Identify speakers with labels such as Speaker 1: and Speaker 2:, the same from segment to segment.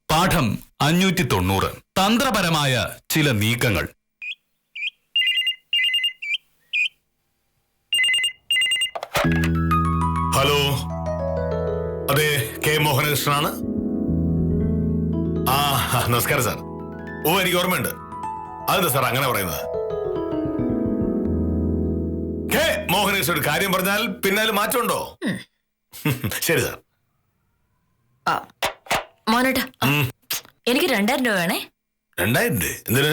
Speaker 1: പാഠം 590. തന്ത്രപരമായ ചില നീക്കങ്ങൾ.
Speaker 2: ഹലോ, അതെ, കെ മോഹനകൃഷ്ണനാണ്. നമസ്കാരം സാർ. എനിക്ക് ഓർമ്മയുണ്ട്. അതെന്താ സാർ അങ്ങനെ പറയുന്നത്? കെ മോഹനകൃഷ്ണൻ ഒരു കാര്യം പറഞ്ഞാൽ പിന്നാലെ മാറ്റമുണ്ടോ? ശരി സാർ.
Speaker 3: മോനേട്ടാ, എനിക്ക് 2000 രൂപ വേണേ.
Speaker 2: 2000 രൂപ എന്തിന്?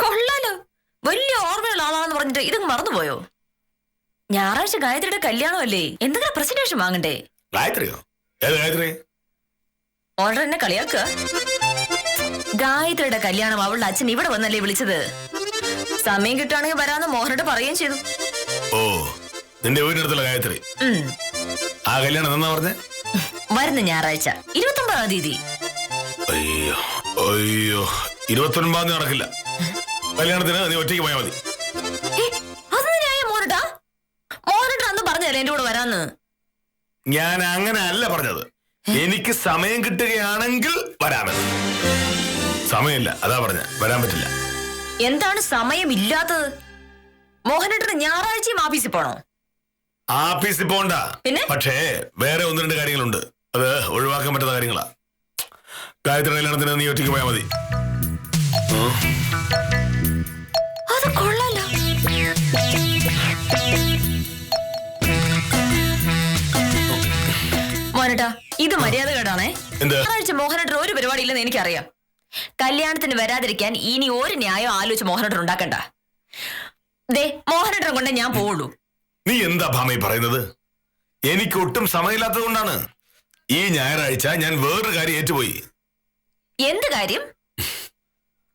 Speaker 3: കൊള്ളാലോ, വലിയ ഓർമ്മയുള്ള ആളാണെന്ന് പറഞ്ഞിട്ട് ഇതങ്ങ് മറന്നുപോയോ? ഞായറാഴ്ച ഗായത്രിയുടെ കല്യാണമല്ലേ, എന്തെങ്കിലും പ്രസന്റേഷൻ വാങ്ങണ്ടേ?
Speaker 2: ഗായത്രിയോ? ഏത് ഗായത്രി?
Speaker 3: ഓൾറെഡി എന്നെ കളിയാക്കുക. ഗായത്രിയുടെ കല്യാണം അവളുടെ അച്ഛൻ ഇവിടെ വന്നല്ലേ വിളിച്ചത്. സമയം കിട്ടുകയാണെങ്കിൽ വരാന്ന് മോഹനോട് പറയുകയും ചെയ്തു.
Speaker 2: ഓ, നിന്റെ വീടിനടുത്തുള്ള ഗായത്രി. ആ കല്യാണം എന്നാ പറഞ്ഞേ?
Speaker 3: വരുന്ന ഞായറാഴ്ച 29-ാം തീയതി.
Speaker 2: അയ്യോ അയ്യോ, 29 നടക്കില്ല. കല്യാണത്തിന് നീ ഒറ്റയ്ക്ക് പോയാൽ മതി.
Speaker 3: മോനട്ടാ, മോനട്ടാ അന്ന് പറഞ്ഞല്ലേ എന്റെ കൂടെ വരാന്ന്.
Speaker 2: ഞാൻ അങ്ങനെ അല്ല പറഞ്ഞത്. എനിക്ക് സമയം കിട്ടുകയാണെങ്കിൽ വരാമെന്ന്. സമയമില്ല, അതാ പറഞ്ഞ. വരാൻ പറ്റില്ല.
Speaker 3: എന്താണ് സമയമില്ലാത്തത്? മോഹനേട്ടന് ഞായറാഴ്ചയും ആഫീസിൽ പോണോ?
Speaker 2: ആഫീസിൽ പോണ്ട,
Speaker 3: പിന്നെ
Speaker 2: പക്ഷേ വേറെ 1-2 കാര്യങ്ങളുണ്ട്. അത് ഒഴിവാക്കാൻ പറ്റുന്ന കാര്യങ്ങളാ. ഗായത്രി കല്യാണത്തിന് നീ ഒറ്റയ്ക്ക് പോയാൽ മതി.
Speaker 3: അത് കൊള്ളാലോ. മോനേട്ടാ, ഇത് മര്യാദ കേടാണേ. ഞായറാഴ്ച മോഹനേട്ടൻ ഒരു പരിപാടി ഇല്ലെന്ന് എനിക്കറിയാം. കല്യാണത്തിന് വരാതിരിക്കാൻ ഇനി ഒരു ന്യായം ആലോചിച്ച് മോഹനേട്ടൻ ഉണ്ടാക്കണ്ട. ദേ, മോഹനേട്ടൻ കൊണ്ടേ ഞാൻ പോവുള്ളൂ.
Speaker 2: നീ എന്താ ഭാമി പറയുന്നത്? എനിക്ക് ഒട്ടും സമയമില്ലാത്തത് കൊണ്ടാണ്. ഈ ഞായറാഴ്ച ഞാൻ വേറൊരു കാര്യം ഏറ്റുപോയി.
Speaker 3: എന്ത് കാര്യം?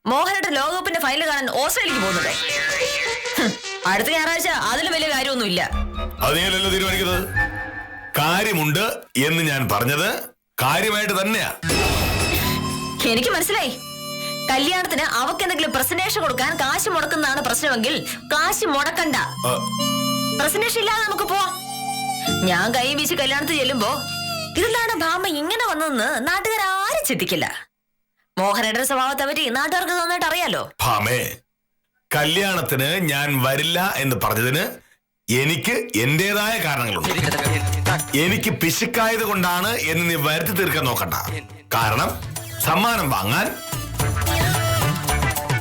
Speaker 3: മോഹനേട്ടൻ ലോകകപ്പിന്റെ ഫൈനൽ കാണാൻ ഓസ്ട്രേലിയക്ക് പോകുന്നത്. അടുത്ത ഞായറാഴ്ച അതിലും വലിയ കാര്യമൊന്നുമില്ല.
Speaker 2: അത് നീയല്ലല്ലോ തീരുമാനിക്കുന്നത്. കാര്യമുണ്ട് എന്ന് ഞാൻ പറഞ്ഞത് കാര്യമായിട്ട് തന്നെയാ.
Speaker 3: എനിക്ക് മനസ്സിലായി. കല്യാണത്തിന് അവക്ക് എന്തെങ്കിലും പ്രസന്റേഷൻ കൊടുക്കാൻ കാശ് മുടക്കുന്നതാണ് പ്രശ്നമെങ്കിൽ കാശ് മുടക്കണ്ട. പ്രസന്റേഷൻ ഇല്ലാതെ നമുക്ക് പോവാം. ഞാൻ കൈ വീശി കല്യാണത്തിൽ ചെല്ലുമ്പോ ഇതെന്താണ് ഭാമ ഇങ്ങനെ വന്നെന്ന് നാട്ടുകാരും ചിന്തിക്കില്ല. മോഹനേട്ടന്റെ സ്വഭാവത്തെ പറ്റി നാട്ടുകാർക്ക് നന്നായിട്ട് അറിയാലോ.
Speaker 2: ഭാമേ, കല്യാണത്തിന് ഞാൻ വരില്ല എന്ന് പറഞ്ഞതിന് എനിക്ക് എന്റേതായ കാരണങ്ങളുണ്ട്. എനിക്ക് പിശുക്കായത് കൊണ്ടാണ് എന്ന് നീ വരുത്തി തീർക്കാൻ നോക്കണ്ട. കാരണം സമ്മാനം വാങ്ങാൻ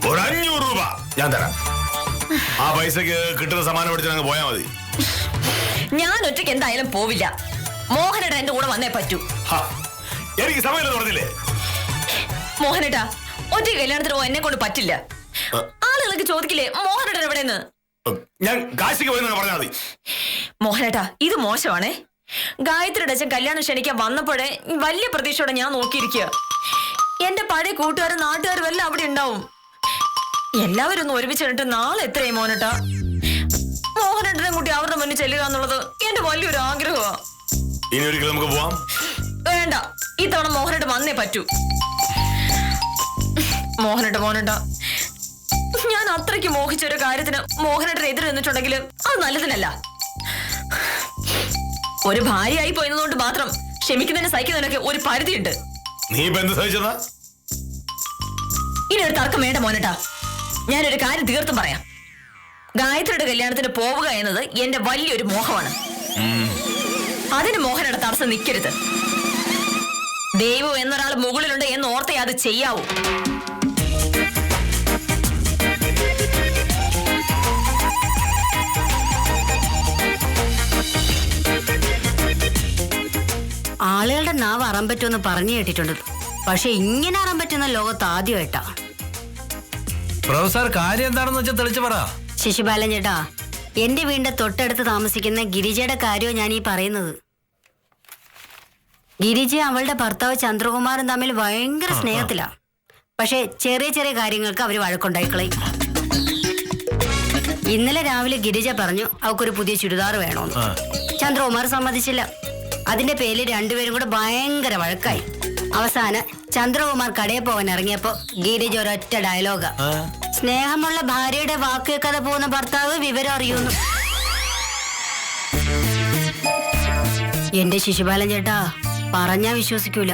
Speaker 2: 500 രൂപ ഞാൻ തരാം. ആ പൈസക്ക് കിട്ടുന്ന സമ്മാനം പഠിച്ചാൽ പോയാൽ മതി.
Speaker 3: ഞാൻ ഒറ്റയ്ക്ക് എന്തായാലും പോവില്ല. മോഹനേട്ടൻ എന്റെ കൂടെ വന്നേ പറ്റൂ.
Speaker 2: എനിക്ക് സമയം പറഞ്ഞില്ലേ?
Speaker 3: മോഹനേട്ടാ, ഒറ്റയ്ക്ക് കല്യാണത്തിന് പോകാൻ എന്നെ കൊണ്ട് പറ്റില്ല. ആളുകളൊക്കെ ചോദിക്കില്ലേ മോഹനേട്ടൻ എവിടെന്ന്?
Speaker 2: ഞാൻ കാശിക്ക് പോയി പറഞ്ഞാൽ മതി.
Speaker 3: മോഹനേട്ടാ, ഇത് മോശമാണേ. ഗായത്രിയുടെ അച്ഛൻ കല്യാണം ക്ഷണിക്കാൻ വന്നപ്പോഴേ വലിയ പ്രതീക്ഷയോടെ ഞാൻ നോക്കിയിരിക്കുക. എന്റെ പഴയ കൂട്ടുകാരും നാട്ടുകാരും എല്ലാം അവിടെ ഉണ്ടാവും. എല്ലാവരും ഒന്ന് ഒരുമിച്ച് കണ്ടിട്ട് നാളെ എത്രയും മോഹനേട്ടാ. മോഹനേട്ടനെ കൂട്ടി അവരുടെ മുന്നിൽ ചെല്ലുക എന്നുള്ളത് എന്റെ വലിയൊരു ആഗ്രഹമാ.
Speaker 2: ഇനി ഒരിക്കലും നമുക്ക് പോവാം.
Speaker 3: വേണ്ട, ഇത്തവണ മോഹനേട്ടൻ വന്നേ പറ്റൂ. മോഹനേട്ടാ, ഞാൻ അത്രയ്ക്ക് മോഹിച്ച ഒരു കാര്യത്തിന് മോഹനേട്ടൻ എതിര് നിന്നിട്ടുണ്ടെങ്കിൽ അത് നല്ലതിനല്ല. ഒരു ഭാര്യയായി പോയതുകൊണ്ട് മാത്രം ക്ഷമിക്കുന്നതിന് സഹിക്കുന്നതിനൊക്കെ ഒരു പരിധിയുണ്ട്.
Speaker 2: നീ ഇപ്പൊ എന്ത് സഹിച്ചതാ?
Speaker 3: ഇനി ഒരു തർക്കം വേണ്ട മോനേട്ടാ. ഞാനൊരു കാര്യം തീർത്തും പറയാം. ഗായത്രിയുടെ കല്യാണത്തിന് പോവുക എന്നത് എന്റെ വലിയൊരു മോഹമാണ്. അതിന് മോഹനയുടെ തടസ്സം നിൽക്കരുത്. ദൈവം എന്നൊരാൾ മുകളിലുണ്ട് എന്ന് ഓർത്തേ അത് ചെയ്യാവൂ.
Speaker 4: ആളുകളുടെ നാവ് അറാൻ പറ്റുമെന്ന് പറഞ്ഞു കേട്ടിട്ടുണ്ട്. പക്ഷെ ഇങ്ങനെ അറാൻ പറ്റുന്ന ലോകത്ത് ആദ്യമായിട്ടാ.
Speaker 5: പ്രൊഫസർ, കാര്യം എന്താണെന്ന് വെച്ചാൽ തെളിച്ചു പറ.
Speaker 4: ശിശുപാലൻ ചേട്ടാ, എന്റെ വീടിന്റെ തൊട്ടടുത്ത് താമസിക്കുന്ന ഗിരിജയുടെ കാര്യമാണ് ഞാൻ ഈ പറയുന്നത്. ഗിരിജ അവളുടെ ഭർത്താവ് ചന്ദ്രകുമാറും തമ്മിൽ ഭയങ്കര സ്നേഹത്തിലാ. പക്ഷെ ചെറിയ ചെറിയ കാര്യങ്ങൾക്ക് അവര് വഴക്കുണ്ടായിക്കളയും. ഇന്നലെ രാവിലെ ഗിരിജ പറഞ്ഞു അവക്കൊരു പുതിയ ചുരിദാർ വേണോന്ന്. ചന്ദ്രകുമാർ സമ്മതിച്ചില്ല. അതിന്റെ പേരിൽ രണ്ടുപേരും കൂടെ ഭയങ്കര വഴക്കായി. അവസാനം ചന്ദ്രകുമാർ കടയിൽ പോകാൻ ഇറങ്ങിയപ്പോ ഗിരിജ ഒരൊറ്റ ഡയലോഗാ, സ്നേഹമുള്ള ഭാര്യയുടെ വാക്ക് കേൾക്കാതെ പോകുന്ന ഭർത്താവ് വിവരം അറിയുന്നു. എന്റെ ശിശുപാലൻ ചേട്ടാ, പറഞ്ഞാ വിശ്വസിക്കൂല.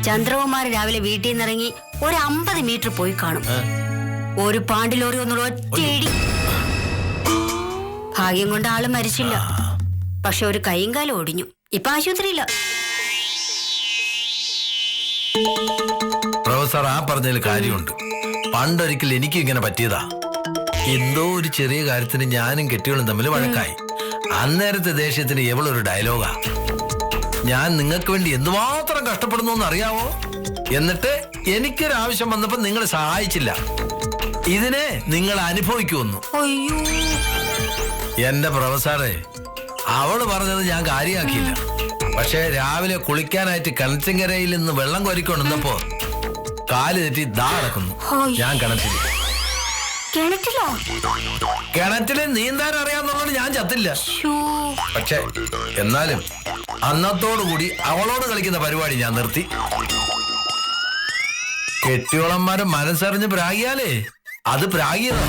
Speaker 4: ചന്ദ്രകുമാർ രാവിലെ വീട്ടിൽ നിന്നിറങ്ങി ഒരു 50 മീറ്റർ പോയി കാണും. ഒരു പാണ്ടി ലോറി ഒന്നുള്ള ഒറ്റയിടി. ഭാഗ്യം കൊണ്ട് ആള് മരിച്ചില്ല. പക്ഷെ ഒരു കൈയും കാലും ഒടിഞ്ഞു. ഇപ്പൊ ആശുപത്രിയില്ല.
Speaker 5: പ്രൊഫസർ ആ പറഞ്ഞതിൽ കാര്യമുണ്ട്. പണ്ടൊരിക്കൽ എനിക്കും ഇങ്ങനെ പറ്റിയതാ. എന്തോ ഒരു ചെറിയ കാര്യത്തിന് ഞാനും കെട്ടിയോളും തമ്മിൽ വഴക്കായി. അന്നേരത്തെ ദേഷ്യത്തിന് എവളൊരു ഡയലോഗാ, ഞാൻ നിങ്ങൾക്ക് വേണ്ടി എന്തുമാത്രം കഷ്ടപ്പെടുന്നു എന്ന് അറിയാവോ? എന്നിട്ട് എനിക്കൊരാവശ്യം വന്നപ്പോ നിങ്ങൾ സഹായിച്ചില്ല. ഇതിനെ നിങ്ങൾ അനുഭവിക്കുമെന്നു. എന്റെ പ്രൊഫസറെ, അവള് പറഞ്ഞത് ഞാൻ കാര്യമാക്കിയില്ല. പക്ഷെ രാവിലെ കുളിക്കാനായിട്ട് കിണറ്റിൻകരയിൽ നിന്ന് വെള്ളം കോരിക്കൊണ്ടിരുന്നപ്പോ കാല് തെറ്റി ദാ നടക്കുന്നു. ഞാൻ കിണറ്റില് നീന്താൻ അറിയാന്നുള്ളത് ഞാൻ ചത്തില്ല. പക്ഷെ എന്നാലും അന്നത്തോടുകൂടി അവളോട് കളിക്കുന്ന പരിപാടി ഞാൻ നിർത്തി. കെട്ടിയോളന്മാരെ മനസ്സറിഞ്ഞ് പ്രാഗിയാലേ അത് പ്രാഗിയതാ.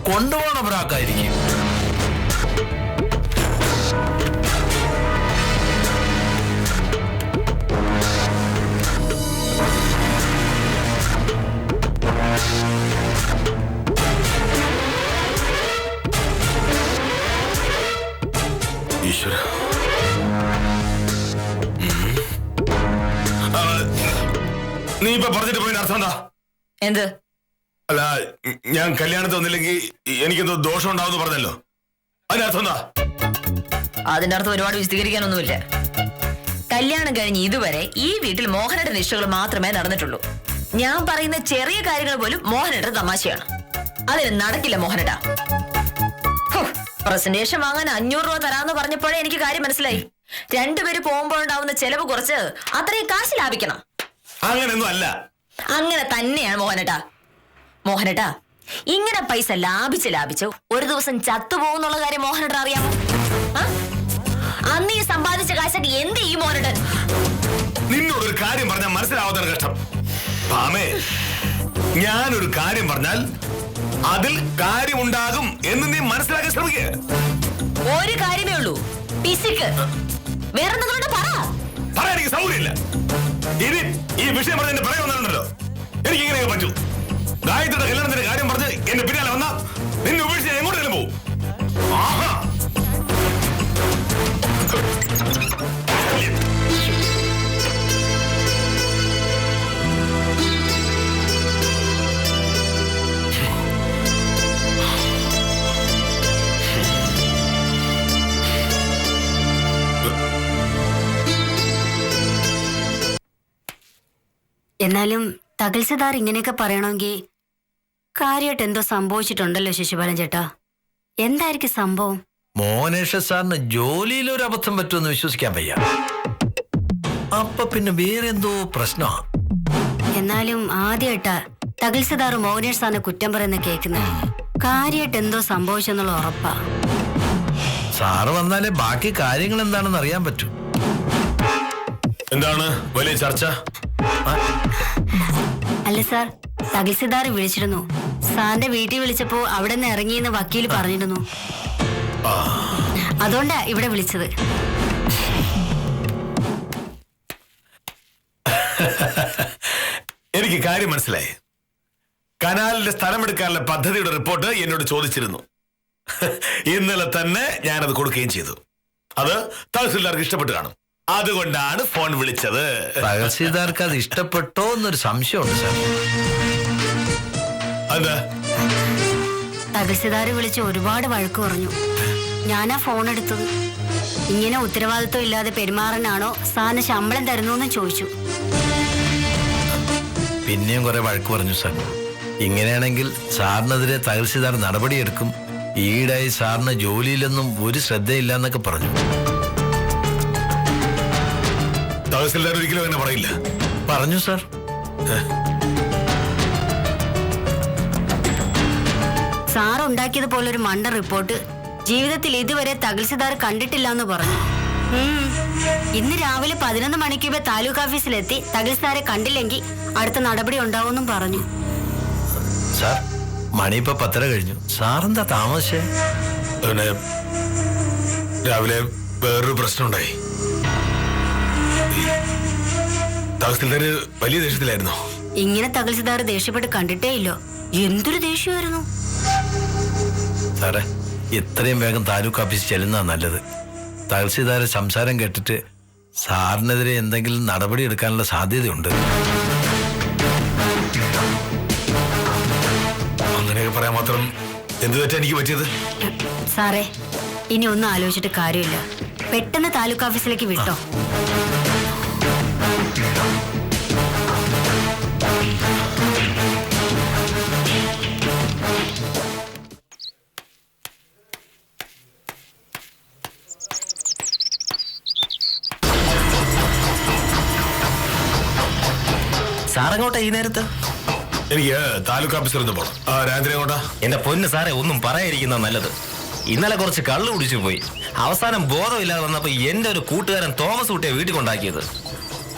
Speaker 5: കൊണ്ടുപോണ പ്രാക്കായിരിക്കും.
Speaker 2: ഈശ്വര, നീ ഇപ്പൊ പറഞ്ഞിട്ട് പോയതിന്റെ അർത്ഥം എന്താ?
Speaker 3: എന്ത്?
Speaker 2: അല്ല, ഞാൻ കല്യാണത്തിന് വന്നില്ലെങ്കിൽ എനിക്കെന്തോ ദോഷം ഉണ്ടാവും പറഞ്ഞല്ലോ, അതിന്റെ അർത്ഥം എന്താ?
Speaker 3: അതിന്റെ അർത്ഥം ഒരുപാട് വിശദീകരിക്കാനൊന്നുമില്ല. കല്യാണം കഴിഞ്ഞ് ഇതുവരെ ഈ വീട്ടിൽ മോഹനയുടെ നിഷ്ഠകൾ മാത്രമേ നടന്നിട്ടുള്ളൂ. ഞാൻ പറയുന്ന ചെറിയ കാര്യങ്ങൾ പോലും മോഹനയുടെ തമാശയാണ്. അതിന് നടക്കില്ല മോഹനടാ. പ്രസന്റേഷൻ വാങ്ങാൻ 500 രൂപ തരാന്ന് പറഞ്ഞപ്പോഴേ എനിക്ക് കാര്യം മനസ്സിലായി. രണ്ടുപേര് പോകുമ്പോഴുണ്ടാവുന്ന ചെലവ് കുറച്ച് അത്രയും കാശ് ലാഭിക്കണം.
Speaker 2: അങ്ങനെയൊന്നും അല്ല.
Speaker 3: അങ്ങനെ തന്നെയാണ് മോഹനട്ടാ. മോഹനട്ടാ, ഇങ്ങനെ പൈസ ലാഭിച്ച് ഒരു ദിവസം ചത്തുപോകുന്നുള്ള കാര്യം മോഹനട്ട അറിയാമോ? അന്ന് ഈ സമ്പാദിച്ച കാശൊക്കെ എന്ത് ചെയ്യും മോഹനട്ടൻ?
Speaker 2: നിന്നോടൊരു കാര്യം പറഞ്ഞാൽ മനസ്സിലാവാത്ത കഷ്ടം. പാമേ, ഞാനൊരു കാര്യം പറഞ്ഞാൽ അതിൽ കാര്യമുണ്ടാകും എന്ന് നീ മനസ്സിലാക്കാൻ ശ്രമിക്കുക.
Speaker 3: ഒരു കാര്യമേ ഉള്ളൂ, പിശുക്ക്. വേറെന്തെങ്കിലും
Speaker 2: പറയാൻ എനിക്ക് സൗകര്യമില്ല. ഇനി ഈ വിഷയം പറഞ്ഞ് എന്റെ പറയാൻ വന്നിട്ടുണ്ടല്ലോ, എനിക്ക് ഇങ്ങനെ പറ്റൂ. ഗായത്രിയുടെ കല്യാണത്തിന്റെ കാര്യം പറഞ്ഞ് എന്റെ പിന്നാലെ വന്നാ നിന്നെ ഉപേക്ഷിച്ച് എങ്ങോട്ടെങ്കിലും പോകും.
Speaker 4: എന്നാലും തകൽസിദാർ ഇങ്ങനെയൊക്കെ പറയണമെങ്കിൽ കാര്യമായിട്ട് എന്തോ സംഭവിച്ചിട്ടുണ്ടല്ലോ ശശിപാലൻ ചേട്ടാ. എന്തായിരിക്കും സംഭവം?
Speaker 5: മോഹനേഷ സാറിന് ജോലിയിൽ ഒരു അബദ്ധം പറ്റുമെന്ന് വിശ്വസിക്കാൻ വയ്യ. അപ്പൊ പിന്നെ വേറെ എന്തോ പ്രശ്നമാ.
Speaker 4: എന്നാലും ആദ്യമായിട്ടാ തകൽസിദാർ മോഹനേഷ് സാറിനെ കുറ്റം പറയുന്ന കേൾക്കുന്നത്. കാര്യമായിട്ട് എന്തോ സംഭവിച്ചെന്നുള്ള ഉറപ്പാ.
Speaker 5: സാറ് വന്നാലേ ബാക്കി കാര്യങ്ങൾ എന്താണെന്ന് അറിയാൻ പറ്റൂ.
Speaker 2: എന്താണ് വലിയ ചർച്ച?
Speaker 4: അല്ല സാർ, തകൽസിദാർ വിളിച്ചിരുന്നു. സാറിന്റെ വീട്ടിൽ വിളിച്ചപ്പോ അവിടെ നിന്ന് ഇറങ്ങിയെന്ന് വക്കീൽ പറഞ്ഞിരുന്നു. അതുകൊണ്ടാ ഇവിടെ വിളിച്ചത്.
Speaker 2: എനിക്ക് കാര്യം മനസ്സിലായി. കനാലിന്റെ സ്ഥലമെടുക്കാനുള്ള പദ്ധതിയുടെ റിപ്പോർട്ട് എന്നോട് ചോദിച്ചിരുന്നു. ഇന്നലെ തന്നെ ഞാനത് കൊടുക്കുകയും ചെയ്തു. അത് തഹസിൽദാർക്ക് ഇഷ്ടപ്പെട്ട് കാണും. അതുകൊണ്ടാണ് ഫോൺ വിളിച്ചത്.
Speaker 5: തഹസിൽദാർക്ക് അത് ഇഷ്ടപ്പെട്ടോ എന്നൊരു സംശയമുണ്ട് സാർ.
Speaker 2: എന്താ?
Speaker 4: തഹസിൽദാർ വിളിച്ച് ഒരുപാട് വഴക്ക് പറഞ്ഞു. ഞാനാ ഫോൺ എടുത്തത്. ഇങ്ങനെ ഉത്തരവാദിത്വം ഇല്ലാതെ പെരുമാറാനാണോ സാറിന് ശമ്പളം തരുന്നു ചോദിച്ചു.
Speaker 5: പിന്നെയും കുറെ വഴക്ക് പറഞ്ഞു സാർ. ഇങ്ങനെയാണെങ്കിൽ സാറിനെതിരെ തഹസിൽദാർ നടപടിയെടുക്കും. ഈയിടായി സാറിന് ജോലിയിലൊന്നും ഒരു ശ്രദ്ധയില്ല എന്നൊക്കെ പറഞ്ഞു.
Speaker 2: തഹസിൽദാർ ഒരിക്കലും അങ്ങനെ പറയില്ല.
Speaker 5: പറഞ്ഞു സാർ.
Speaker 4: സാർ ഉണ്ടാക്കിയതുപോലെ ഒരു മണ്ട റിപ്പോർട്ട് ജീവിതത്തിൽ ഇതുവരെ തഹസിൽദാർ കണ്ടിട്ടില്ല എന്ന് പറഞ്ഞു. ഇന്ന് രാവിലെ 11 മണിക്ക് താലൂക്ക് ഓഫീസിലെത്തി തഹസിൽദാരെ കണ്ടില്ലെങ്കിൽ അടുത്ത നടപടി ഉണ്ടാവുമെന്നും പറഞ്ഞു.
Speaker 5: സാർ, മണി ഇപ്പൊ 10:30 കഴിഞ്ഞു. സാറെന്താ താമസിച്ചേ?
Speaker 2: പിന്നെ രാവിലെ വേറൊരു പ്രശ്നം ഉണ്ടായി. തഹസിൽദാർ വലിയ ദേഷ്യത്തിലായിരുന്നോ?
Speaker 4: ഇങ്ങനെ തഹസിൽദാർ ദേഷ്യപ്പെട്ട് കണ്ടിട്ടേ ഇല്ലോ. എന്തൊരു ദേഷ്യമായിരുന്നു
Speaker 5: സാറേ. എത്രയും വേഗം താലൂക്ക് ഓഫീസ് ചെല്ലുന്നതാ നല്ലത്. തഹസിൽദാരെ സംസാരം കേട്ടിട്ട് സാറിനെതിരെ എന്തെങ്കിലും നടപടി എടുക്കാനുള്ള സാധ്യതയുണ്ട്.
Speaker 2: അങ്ങനെയൊക്കെ പറയാൻ മാത്രം എന്ത് തെറ്റാ എനിക്ക് പറ്റിയത്?
Speaker 4: സാറേ, ഇനി ഒന്നും ആലോചിച്ചിട്ട് കാര്യമില്ല. പെട്ടെന്ന് താലൂക്ക് ഓഫീസിലേക്ക് വിട്ടോ.
Speaker 6: സാറങ്ങോട്ടാ ഈ നേരത്ത്?
Speaker 2: എനിക്ക് താലൂക്ക് ഓഫീസിൽ ഒന്ന് പോണം. രാത്രി അങ്ങോട്ടാ?
Speaker 6: എന്റെ പൊന്ന് സാറേ, ഒന്നും പറയാതിരിക്കുന്ന നല്ലത്. ഇന്നലെ കുറച്ച് കള്ളു കുടിച്ചു പോയി. അവസാനം ബോധമില്ലാതെ വന്നപ്പോ എന്റെ ഒരു കൂട്ടുകാരൻ തോമസ് കുട്ടിയെ വീട്ടിൽ കൊണ്ടാക്കിയത്.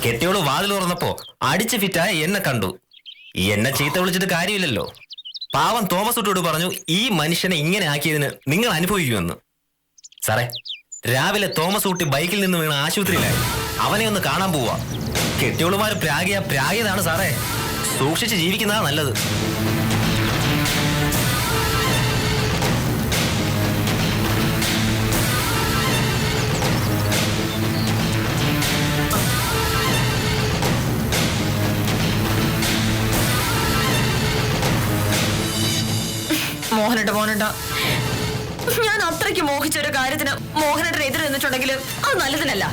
Speaker 6: കെട്ടിയോള് വാതിൽ തുറന്നപ്പോ അടിച്ച് ഫിറ്റായ എന്നെ കണ്ടു. എന്നെ ചീത്ത വിളിച്ചിട്ട് കാര്യമില്ലല്ലോ. പാവം തോമസ് കുട്ടിയോട് പറഞ്ഞു, ഈ മനുഷ്യനെ ഇങ്ങനെ ആക്കിയതിന് നിങ്ങൾ അനുഭവിക്കുമെന്ന്. സാറേ, രാവിലെ തോമസ് കുട്ടി ബൈക്കിൽ നിന്ന് വീണ ആശുപത്രിയിലായി. അവനെ ഒന്ന് കാണാൻ പോവാ. കെട്ടിയോളുമാര് പ്രാഗിയതാണ് സാറേ. സൂക്ഷിച്ച് ജീവിക്കുന്നതാ നല്ലത്.
Speaker 3: മോഹനേട്ട, ഞാൻ അത്രയ്ക്ക് മോഹിച്ച ഒരു കാര്യത്തിന് മോഹനേട്ടൻ എതിര് നിന്നിട്ടുണ്ടെങ്കിൽ അത് നല്ലതിനല്ല.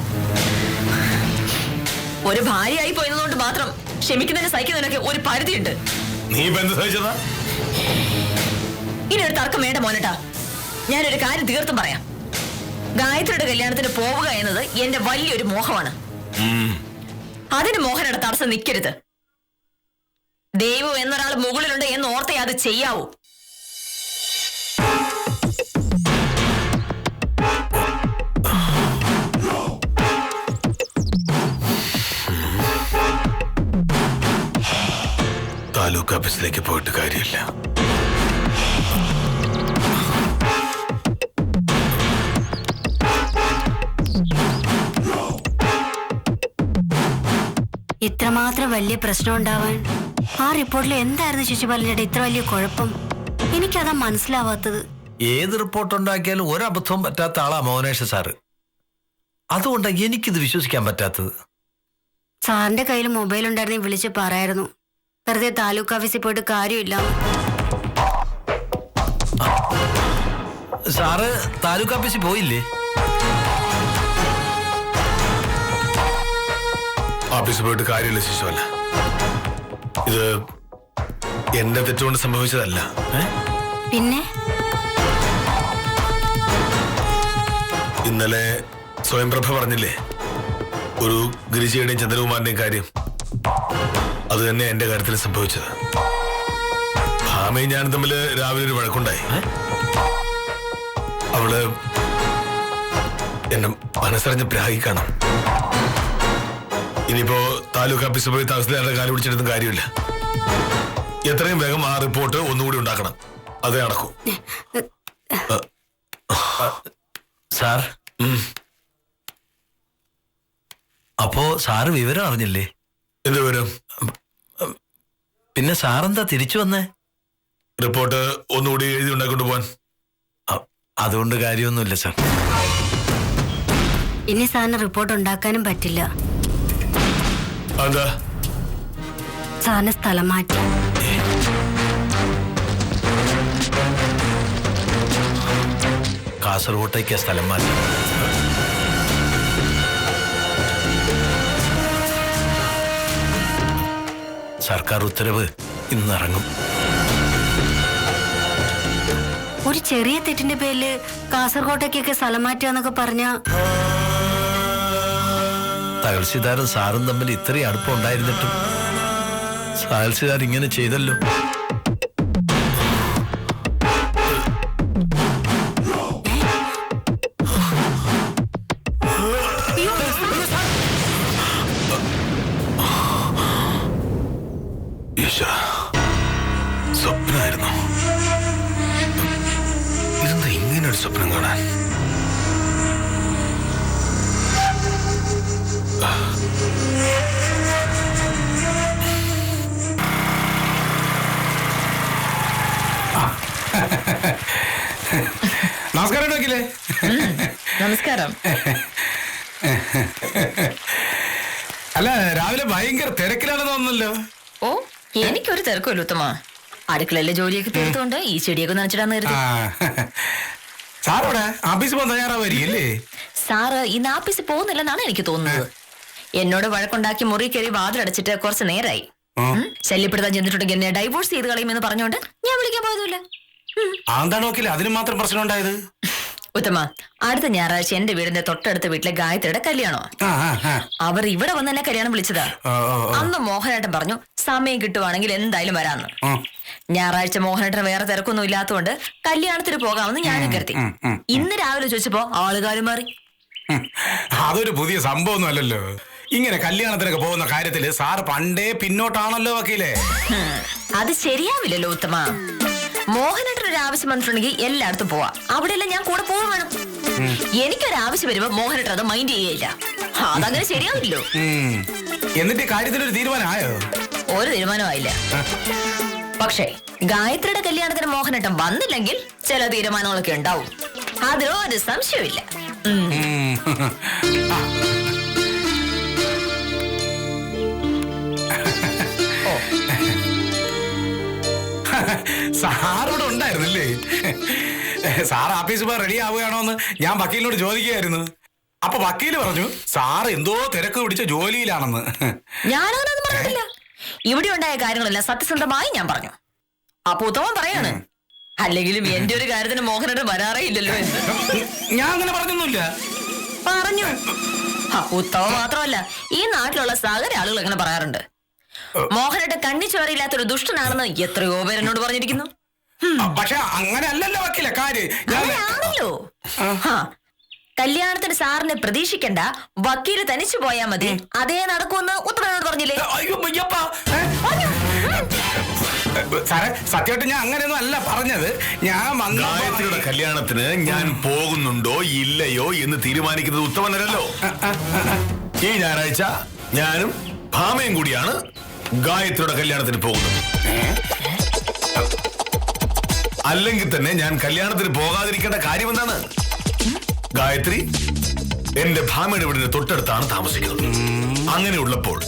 Speaker 3: ഒരു ഭാര്യയായി പോയതുകൊണ്ട് മാത്രം ക്ഷമിക്കുന്നതിന് സഹിക്കുന്നതിനൊക്കെ ഒരു പരിധിയുണ്ട്.
Speaker 2: നീ ഇപ്പൊ എന്ത് സഹിച്ചതാ?
Speaker 3: ഇനി ഒരു തർക്കം വേണ്ട മോനേട്ടാ. ഞാനൊരു കാര്യം തീർത്തും പറയാം. ഗായത്രിയുടെ കല്യാണത്തിന് പോവുക എന്നത് എന്റെ വലിയൊരു മോഹമാണ്. അതിന് മോഹനേട്ട തടസ്സം നിൽക്കരുത്. ദൈവം എന്നൊരാൾ മുകളിലുണ്ട് എന്ന് ഓർത്തേ അത് ചെയ്യാവൂ.
Speaker 2: താലൂക്ക് ഓഫീസിലേക്ക് പോയിട്ട് കാര്യമില്ല.
Speaker 4: ഇത്രമാത്രം വലിയ പ്രശ്നം ഉണ്ടാവാൻ ആ റിപ്പോർട്ടിൽ എന്തായിരുന്നു ശിശുപാലനയുടെ ഇത്ര വലിയ കുഴപ്പം? എനിക്കതാ മനസ്സിലാവാത്തത്.
Speaker 5: ഏത് റിപ്പോർട്ട് ഉണ്ടാക്കിയാലും ഒരബദ്ധവും പറ്റാത്ത ആളാ മോഹനേഷ് സാറ്. അതുകൊണ്ടാണ് എനിക്കിത് വിശ്വസിക്കാൻ പറ്റാത്തത്.
Speaker 4: സാറിന്റെ കയ്യിൽ മൊബൈൽ ഉണ്ടായിരുന്നെങ്കിൽ വിളിച്ച് പറയായിരുന്നു. വെറുതെ താലൂക്ക് ഓഫീസിൽ പോയിട്ട് കാര്യമില്ല.
Speaker 5: സാറ് താലൂക്ക് ഓഫീസിൽ പോയില്ലേ?
Speaker 2: ഓഫീസിൽ പോയിട്ട് കാര്യമില്ല ശിശുവല്ല. ഇത് എന്റെ തെറ്റുകൊണ്ട് സംഭവിച്ചതല്ല.
Speaker 4: പിന്നെ
Speaker 2: ഇന്നലെ സ്വയംപ്രഭ പറഞ്ഞില്ലേ ഒരു ഗിരിജയുടെയും ചന്ദ്രകുമാറിന്റെയും കാര്യം? അത് തന്നെ എന്റെ കാര്യത്തിൽ സംഭവിച്ചത്. ഭാമയും ഞാനും തമ്മിൽ രാവിലെ ഒരു വഴക്കുണ്ടായി. അവള് എന്നെ മനസ്സറിഞ്ഞ് പ്രാഗിക്കണം. ഇനിയിപ്പോ താലൂക്ക് ഓഫീസിൽ പോയി തഹസിൽദാരുടെ കാലം പിടിച്ചിട്ടും കാര്യമില്ല. എത്രയും വേഗം ആ റിപ്പോർട്ട് ഒന്നുകൂടി ഉണ്ടാക്കണം. അതേ നടക്കൂ.
Speaker 5: സാർ, അപ്പോ സാറ് വിവരം അറിഞ്ഞില്ലേ?
Speaker 2: എന്ത് വിവരം?
Speaker 5: പിന്നെ സാറെന്താ തിരിച്ചു വന്നേ?
Speaker 2: റിപ്പോർട്ട് ഒന്നുകൂടി എഴുതി ഉണ്ടാക്കൊണ്ട് പോവാൻ.
Speaker 5: അതുകൊണ്ട് കാര്യമൊന്നുമില്ല സാർ.
Speaker 4: ഇനി സാറിന് റിപ്പോർട്ട് ഉണ്ടാക്കാനും പറ്റില്ല.
Speaker 2: എന്താ?
Speaker 4: സാറിന് സ്ഥലം മാറ്റി.
Speaker 5: കാസർഗോട്ടേക്ക് സ്ഥലം മാറ്റി. സർക്കാർ ഉത്തരവ് ഇന്നിറങ്ങും.
Speaker 4: ഒരു ചെറിയ തെറ്റിന്റെ പേരില് കാസർഗോട്ടേക്കൊക്കെ സ്ഥലം മാറ്റുക പറഞ്ഞ
Speaker 5: തഹസിൽദാരും സാറും തമ്മിൽ ഇത്രയും അടുപ്പം ഉണ്ടായിരുന്നിട്ടും തഹസിൽദാർ ഇങ്ങനെ ചെയ്തല്ലോ.
Speaker 2: സ്വപ്നമായിരുന്നു. തൊടാൻ.
Speaker 1: നമസ്കാരം വക്കീലേ.
Speaker 3: നമസ്കാരം.
Speaker 1: അല്ല, രാവിലെ ഭയങ്കര തിരക്കിലാണെന്ന് തോന്നുന്നല്ലോ.
Speaker 3: ഓ, എനിക്കൊരു തിരക്കുമല്ലോ ഉത്തമ. അടുക്കളയിലെ ജോലിയൊക്കെ തീർത്തുകൊണ്ട് ഈ ചെടിയൊക്കെ നനച്ചിടാന്ന് കരുതി.
Speaker 1: സാറോടെ ആഫീസ് പോകാൻ തയ്യാറാവായിരിക്കും അല്ലേ?
Speaker 3: സാറ് ഇന്ന് ആഫീസിൽ പോകുന്നില്ലെന്നാണ് എനിക്ക് തോന്നുന്നത്. എന്നോട് വഴക്കുണ്ടാക്കി മുറി കയറി വാതിലടച്ചിട്ട് കുറച്ച് നേരായി. ശല്യപ്പെടുത്താൻ ചെന്നിട്ടുണ്ടെങ്കിൽ എന്നെ ഡൈവോഴ്സ് ചെയ്ത് കളയുമെന്ന് പറഞ്ഞോണ്ട് ഞാൻ വിളിക്കാൻ പോയതുമില്ല.
Speaker 1: എന്താണ് നോക്കില്ല, അതിന് മാത്രം പ്രശ്നം ഉണ്ടായത്?
Speaker 3: ഉത്തമ, അടുത്ത ഞായറാഴ്ച എന്റെ വീടിന്റെ തൊട്ടടുത്ത വീട്ടിലെ ഗായത്രിയുടെ കല്യാണോ. അവർ ഇവിടെ വന്ന് എന്നെ കല്യാണം വിളിച്ചതാ. അന്ന് മോഹനേട്ടൻ പറഞ്ഞു സമയം കിട്ടുവാണെങ്കിൽ എന്തായാലും വരാന്ന്. ഞായറാഴ്ച മോഹനേട്ടൻ വേറെ തിരക്കൊന്നും ഇല്ലാത്തതുകൊണ്ട് കല്യാണത്തിന് പോകാമെന്ന് ഞാനും കരുതി. ഇന്ന് രാവിലെ ചോദിച്ചപ്പോ ആളുകാരും മാറി.
Speaker 1: അതൊരു പുതിയ സംഭവമൊന്നും അല്ലല്ലോ. ഇങ്ങനെ കല്യാണത്തിനൊക്കെ പോകുന്ന കാര്യത്തില് സാറ് പണ്ടേ പിന്നോട്ടാണല്ലോ വക്കീലേ.
Speaker 3: അത് ശരിയാവില്ലല്ലോ ഉത്തമ. മോഹനേട്ടൻ ഒരു ആവശ്യം വന്നിട്ടുണ്ടെങ്കിൽ എല്ലായിടത്തും പോവാ. അവിടെയെല്ലാം ഞാൻ കൂടെ പോവാൻ വേണം. എനിക്കൊരാവശ്യം വരുമ്പോ മോഹനേട്ടൻ അത് മൈൻഡ് ചെയ്യയില്ല. അതങ്ങനെ ശരിയാവില്ലല്ലോ.
Speaker 1: എന്നിട്ട് കാര്യത്തിലൊരു തീരുമാനമായോ?
Speaker 3: ഒരു തീരുമാനമായില്ല. പക്ഷേ ഗായത്രിയുടെ കല്യാണത്തിന് മോഹനേട്ടൻ വന്നില്ലെങ്കിൽ ചില തീരുമാനങ്ങളൊക്കെ ഉണ്ടാവും. അതിലൊരു സംശയമില്ല.
Speaker 1: സാറിവിടെ ഉണ്ടായിരുന്നില്ലേ? സാർ ആഫീസിൽ പോയി റെഡി ആവുകയാണോന്ന് ഞാൻ വക്കീലിനോട് ചോദിക്കുകയായിരുന്നു. അപ്പൊ വക്കീല് പറഞ്ഞു സാർ എന്തോ തിരക്ക് പിടിച്ച ജോലിയിലാണെന്ന്.
Speaker 3: ഞാനതൊന്നും പറഞ്ഞില്ല. ഇവിടെ ഉണ്ടായ കാര്യങ്ങളെല്ലാം സത്യസന്ധമായി ഞാൻ പറഞ്ഞു. അപ്പൊ ഉത്തമൻ പറയാണ് അല്ലെങ്കിലും എന്റെ ഒരു കാര്യത്തിന് മോഹനേട്ടൻ വരാറേ ഇല്ലല്ലോ എന്ന്.
Speaker 1: ഞാൻ അങ്ങനെ പറഞ്ഞൊന്നുമില്ല.
Speaker 3: പറഞ്ഞു. ഉത്തമ മാത്രമല്ല, ഈ നാട്ടിലുള്ള സകല ആളുകൾ അങ്ങനെ പറയാറുണ്ട്. മോഹനേട്ടൻ കണ്ണി ചോരയില്ലാത്തൊരു ദുഷ്ടനാണെന്ന് എത്രയോ പേരെന്നോട് പറഞ്ഞിരിക്കുന്നു.
Speaker 1: പക്ഷെ അങ്ങനെ അല്ലല്ലോ വക്കീലെ കാര്യം.
Speaker 3: അങ്ങനെയാണല്ലോ. കല്യാണത്തിന് സാറിനെ പ്രതീക്ഷിക്കണ്ട, വക്കീല് തനിച്ചു പോയാ മതി. അതേ നടക്കുമെന്ന് ഉത്തമനോട് പറഞ്ഞില്ലേ?
Speaker 1: സാറേ, സത്യമായിട്ട് ഞാൻ അങ്ങനെയൊന്നും അല്ല പറഞ്ഞത്. ഞാൻ
Speaker 2: ഗായത്രിയുടെ കല്യാണത്തിന് ഞാൻ പോകുന്നുണ്ടോ ഇല്ലയോ എന്ന് തീരുമാനിക്കുന്നത് ഉത്തമനല്ലോ. ഈ ഞായറാഴ്ച ഞാനും ഭാമയും കൂടിയാണ് ഗായത്രിയുടെ കല്യാണത്തിന് പോകുന്നത്. അല്ലെങ്കിൽ തന്നെ ഞാൻ കല്യാണത്തിന് പോകാതിരിക്കേണ്ട കാര്യം എന്താണ്? ഗായത്രി എന്റെ ഭാമയുടെ വീടിന് തൊട്ടടുത്താണ് താമസിക്കുന്നത്. അങ്ങനെയുള്ളപ്പോൾ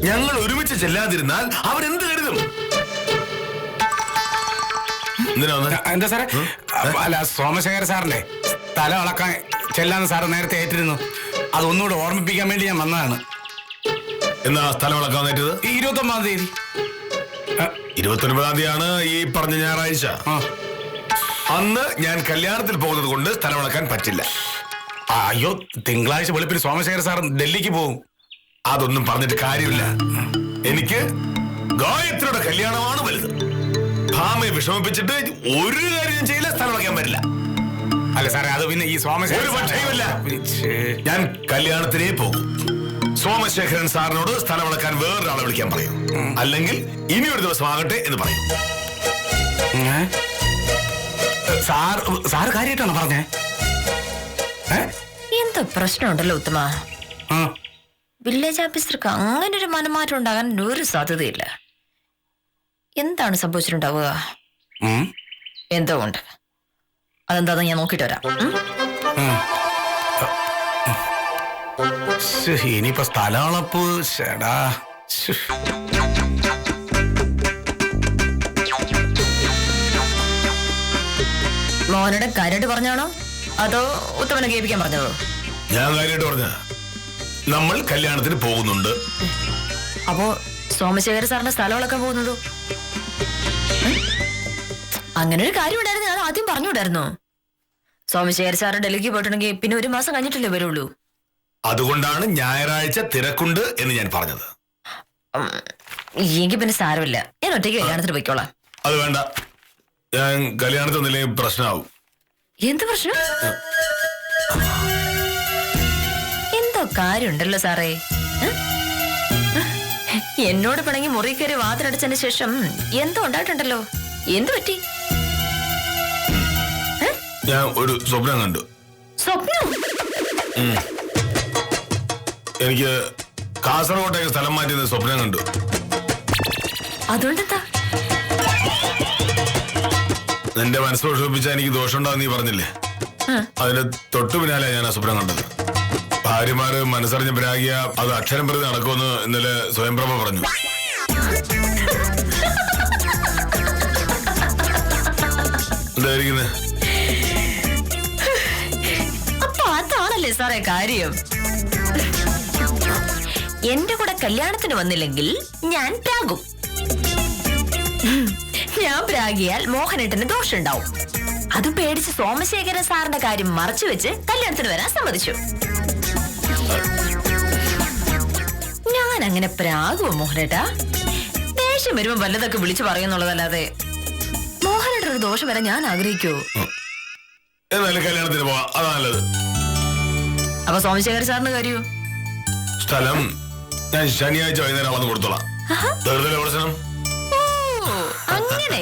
Speaker 2: ഞങ്ങൾ ഒരുമിച്ച് ചെല്ലാതിരുന്നാൽ അവരെന്ത് കരുതും?
Speaker 1: എന്താ സാറേ? അല്ല, സോമശേഖര സാറിന്റെ തല വളക്കാൻ ചെല്ലാന്ന് സാറ് നേരത്തെ ഏറ്റിരുന്നു. അതൊന്നുകൂടെ ഓർമ്മിപ്പിക്കാൻ വേണ്ടി ഞാൻ വന്നതാണ്.
Speaker 2: എന്നാ സ്ഥലം വളക്കാൻ നേറ്റത്?
Speaker 1: 29-ാം തീയതി.
Speaker 2: 29-ാം തീയതിയാണ് ഈ പറഞ്ഞ ഞായറാഴ്ച. അന്ന് ഞാൻ കല്യാണത്തിൽ പോകുന്നത് കൊണ്ട് സ്ഥലം വളക്കാൻ പറ്റില്ല.
Speaker 1: അയ്യോ, തിങ്കളാഴ്ച വെളുപ്പിന് സോമശേഖര സാർ ഡൽഹിക്ക് പോകും.
Speaker 2: അതൊന്നും പറഞ്ഞിട്ട് കാര്യമില്ല. എനിക്ക് ഗായത്രിയുടെ കല്യാണമാണ് വലുത്. ഭാമയെ വിഷമിപ്പിച്ചിട്ട് ഒരു കാര്യം ചെയ്യില്ല, സ്ഥലം വളക്കാൻ പറ്റില്ല.
Speaker 1: അല്ല സാറേ, അത് പിന്നെ ഈ സോമശേഖരൻ
Speaker 2: ഒരു പക്ഷേയുമില്ല. ഞാൻ കല്യാണത്തിനേ പോകും. സോമശേഖരൻ സാറിനോട് സ്ഥലം വളക്കാൻ വേറൊരാളെ വിളിക്കാൻ പറയും. അല്ലെങ്കിൽ ഇനി ഒരു ദിവസം ആകട്ടെ എന്ന് പറയും.
Speaker 1: സാർ കാര്യമായിട്ടാണ് പറഞ്ഞേ?
Speaker 3: എന്തോ പ്രശ്നമുണ്ടല്ലോ ഉത്തമ. വില്ലേജ് ഓഫീസർക്ക് അങ്ങനെ ഒരു മനമാറ്റം ഉണ്ടാകാൻ ഒരു സാധ്യതയില്ല. എന്താണ് സംഭവിച്ചിട്ടുണ്ടാവുക? എന്തോ ഉണ്ട്. അതെന്താന്ന് ഞാൻ നോക്കിട്ട് വരാം.
Speaker 1: ഇനിയിപ്പോ സ്ഥലമുള്ളപ്പോ ചേടാ.
Speaker 3: മോഹനയുടെ കാര്യമായിട്ട് പറഞ്ഞാണോ അതോ ഉത്തമനെ കേൾപ്പിക്കാൻ പറഞ്ഞതോ?
Speaker 2: ഞാൻ കാര്യമായിട്ട് പറഞ്ഞ നമ്മൾ കല്യാണത്തിന് പോകുന്നുണ്ട്.
Speaker 3: അപ്പോ സോമശേഖര സാറിന്റെ സ്ഥലം വളക്കാൻ പോകുന്നതോ? അങ്ങനെ ഒരു കാര്യം ഉണ്ടായിരുന്നു. ഞാൻ ആദ്യം പറഞ്ഞുകൂടായിരുന്നോ? സോമശേഖര സാറ് ഡൽഹിക്ക് പോയിട്ടുണ്ടെങ്കിൽ പിന്നെ 1 മാസം കഴിഞ്ഞിട്ടല്ലേ വരുള്ളൂ.
Speaker 2: അതുകൊണ്ടാണ് ഞായറാഴ്ച തിരക്കുണ്ട് എന്ന് ഞാൻ പറഞ്ഞത്.
Speaker 3: എങ്കിൽ പിന്നെ സാരമില്ല, ഞാൻ ഒറ്റയ്ക്ക് കല്യാണത്തിന് പോയിക്കോളാം.
Speaker 2: അത് വേണ്ട, ഞാൻ കല്യാണത്തിനില്ലെങ്കിൽ പ്രശ്നമാവും.
Speaker 3: എന്ത് പ്രശ്നം? എന്തോ കാര്യമുണ്ടല്ലോ സാറേ. എന്നോട് പിണങ്ങി മുറി കയറി വാതിലടച്ചതിന് ശേഷം എന്തോ ഉണ്ടായിട്ടുണ്ടല്ലോ. എന്തു പറ്റി?
Speaker 2: ഞാൻ ഒരു സ്വപ്നം കണ്ടു.
Speaker 3: സ്വപ്നം?
Speaker 2: എനിക്ക് കാസർഗോട്ടേക്ക് സ്ഥലം മാറ്റിയത് സ്വപ്നം കണ്ടു.
Speaker 3: അതുകൊണ്ടെന്താ?
Speaker 2: നിന്റെ മനസ്സ് പ്രക്ഷോഭിച്ച എനിക്ക് ദോഷമുണ്ടാവും നീ പറഞ്ഞില്ലേ? അതിന്റെ തൊട്ടു പിന്നാലെ ഞാൻ ആ സ്വപ്നം കണ്ടത്. ഭാര്യമാര് മനസ്സറിഞ്ഞ് പ്രാഗിയ അത് അക്ഷരം പ്രതി നടക്കുമെന്ന് ഇന്നലെ സ്വയംപ്രഭ പറഞ്ഞു. എന്തായിരിക്കുന്നത്?
Speaker 3: അപ്പൊ അതാണല്ലേ സാറേ കാര്യം. എന്റെ കൂടെ കല്യാണത്തിന് വന്നില്ലെങ്കിൽ ഞാൻ പ്രാഗും. ഞാൻ പ്രാഗിയാൽ മോഹനേട്ടന് ദോഷമുണ്ടാവും. അത് പേടിച്ച് സോമശേഖരൻ സാറിന്റെ കാര്യം മറച്ചു വെച്ച് കല്യാണത്തിന് വരാൻ സമ്മതിച്ചു. ഞാൻ അങ്ങനെ പ്രാഗുവോ മോഹനേട്ടാ? ദേഷ്യം വരുമ്പോ വല്ലതൊക്കെ വിളിച്ചു പറയുന്നുള്ളതല്ലാതെ മോഹനേട്ടൻ ഒരു ദോഷം വരാൻ ഞാൻ ആഗ്രഹിക്കൂ?
Speaker 2: എന്നാലും കല്യാണത്തിന് പോവാ, അതാ നല്ലത്.
Speaker 3: അപ്പൊ സോമശേഖരൻ സാറിന് കാര്യോ?
Speaker 2: സ്ഥലം ഞാൻ ശനിയാഴ്ച വൈകുന്നേരം വന്ന് കൊടുത്തോളാം. വെറുതെ പ്രശ്നം.
Speaker 3: അങ്ങനെ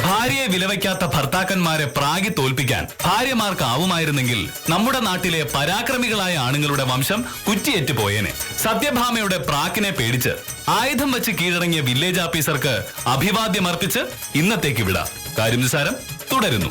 Speaker 7: ഭാര്യയെ വിലവയ്ക്കാത്ത ഭർത്താക്കന്മാരെ പ്രാഗി തോൽപ്പിക്കാൻ ഭാര്യമാർക്കാവുമായിരുന്നെങ്കിൽ നമ്മുടെ നാട്ടിലെ പരാക്രമികളായ ആണുങ്ങളുടെ വംശം കുറ്റിയേറ്റു പോയേനെ. സത്യഭാമയുടെ പ്രാക്കിനെ പേടിച്ച് ആയുധം വെച്ച് കീഴടങ്ങിയ വില്ലേജ് ഓഫീസർക്ക് അഭിവാദ്യമർപ്പിച്ച് ഇന്നത്തേക്ക് വിടാം. കാര്യം നിസ്സാരം തുടരുന്നു.